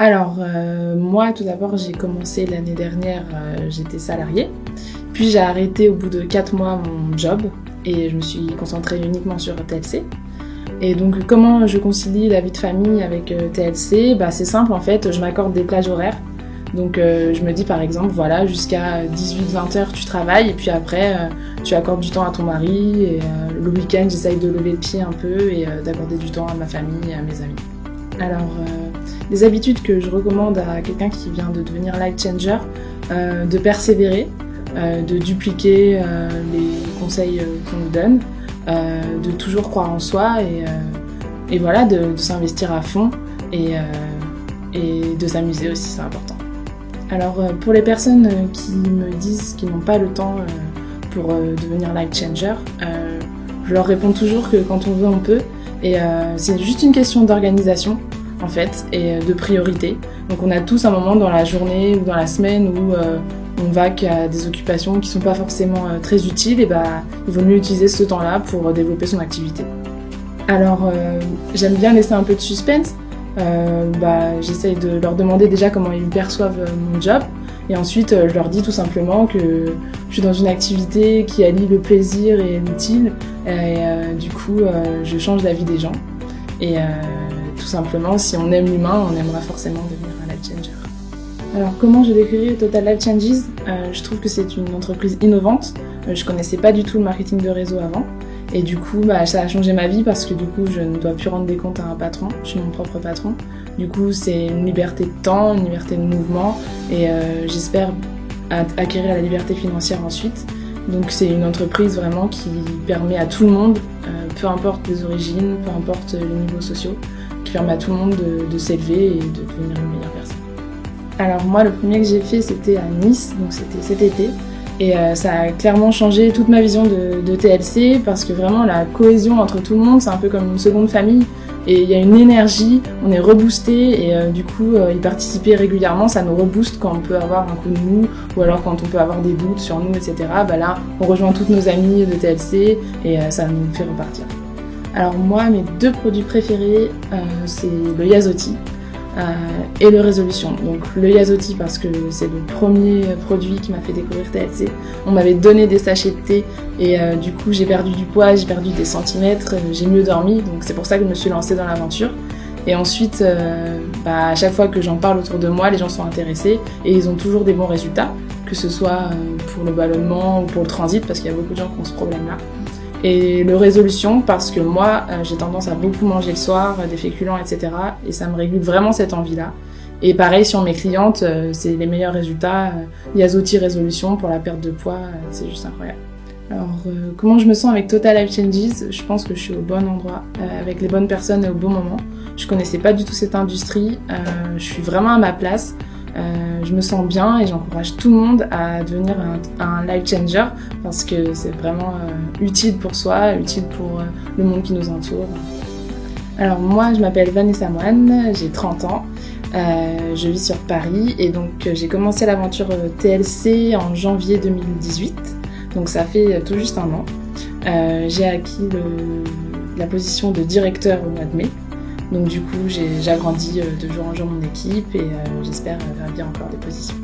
Alors, moi, tout d'abord, j'ai commencé l'année dernière, j'étais salariée. Puis j'ai arrêté au bout de 4 mois mon job et je me suis concentrée uniquement sur TLC. Et donc, comment je concilie la vie de famille avec TLC? C'est simple, en fait, je m'accorde des plages horaires. Donc, je me dis, par exemple, voilà, jusqu'à 18-20 heures, tu travailles et puis après, tu accordes du temps à ton mari. Et le week-end, j'essaye de lever le pied un peu et d'accorder du temps à ma famille et à mes amis. Alors, des habitudes que je recommande à quelqu'un qui vient de devenir life changer, de persévérer, de dupliquer les conseils qu'on nous donne, de toujours croire en soi et voilà, de s'investir à fond et de s'amuser aussi, c'est important. Alors, pour les personnes qui me disent qu'ils n'ont pas le temps pour devenir life changer, je leur réponds toujours que quand on veut, on peut. Et c'est juste une question d'organisation, en fait, et de priorité. Donc on a tous un moment dans la journée ou dans la semaine où on va qu'à des occupations qui sont pas forcément très utiles, et il vaut mieux utiliser ce temps-là pour développer son activité. Alors j'aime bien laisser un peu de suspense. J'essaye de leur demander déjà comment ils perçoivent mon job. Et ensuite, je leur dis tout simplement que je suis dans une activité qui allie le plaisir et l'utile. Et du coup, je change la vie des gens. Et tout simplement, si on aime l'humain, on aimera forcément devenir un life changer. Alors, comment je décrirais Total Life Changes? Je trouve que c'est une entreprise innovante. Je connaissais pas du tout le marketing de réseau avant. Et du coup, ça a changé ma vie parce que du coup, je ne dois plus rendre des comptes à un patron. Je suis mon propre patron. Du coup, c'est une liberté de temps, une liberté de mouvement et j'espère acquérir la liberté financière ensuite. Donc c'est une entreprise vraiment qui permet à tout le monde, peu importe les origines, peu importe les niveaux sociaux, qui permet à tout le monde de s'élever et de devenir une meilleure personne. Alors moi, le premier que j'ai fait, c'était à Nice, donc c'était cet été. Et ça a clairement changé toute ma vision de TLC parce que vraiment la cohésion entre tout le monde, c'est un peu comme une seconde famille. Et il y a une énergie, on est reboosté et du coup y participer régulièrement, ça nous rebooste quand on peut avoir un coup de mou ou alors quand on peut avoir des doutes sur nous, etc. Là, on rejoint toutes nos amies de TLC et ça nous fait repartir. Alors moi, mes 2 produits préférés, c'est le Yazoti et le Résolution. Donc le Yazoti parce que c'est le premier produit qui m'a fait découvrir TLC. On m'avait donné des sachets de thé et du coup j'ai perdu du poids, j'ai perdu des centimètres, j'ai mieux dormi, donc c'est pour ça que je me suis lancée dans l'aventure. Et ensuite, à chaque fois que j'en parle autour de moi, les gens sont intéressés et ils ont toujours des bons résultats, que ce soit pour le ballonnement ou pour le transit, parce qu'il y a beaucoup de gens qui ont ce problème-là. Et le Résolution parce que moi j'ai tendance à beaucoup manger le soir, des féculents, etc. Et ça me régule vraiment cette envie-là. Et pareil sur mes clientes, c'est les meilleurs résultats. Yazoti Résolution pour la perte de poids, c'est juste incroyable. Alors comment je me sens avec Total Life Changes? Je pense que je suis au bon endroit, avec les bonnes personnes et au bon moment. Je connaissais pas du tout cette industrie, je suis vraiment à ma place. Je me sens bien et j'encourage tout le monde à devenir un life changer parce que c'est vraiment utile pour soi, utile pour le monde qui nous entoure. Alors moi, je m'appelle Vanessa Moine, j'ai 30 ans, je vis sur Paris et donc j'ai commencé l'aventure TLC en janvier 2018, donc ça fait tout juste un an. J'ai acquis la position de directeur au mois de mai. Donc du coup, j'agrandis de jour en jour mon équipe et j'espère gravir encore des positions.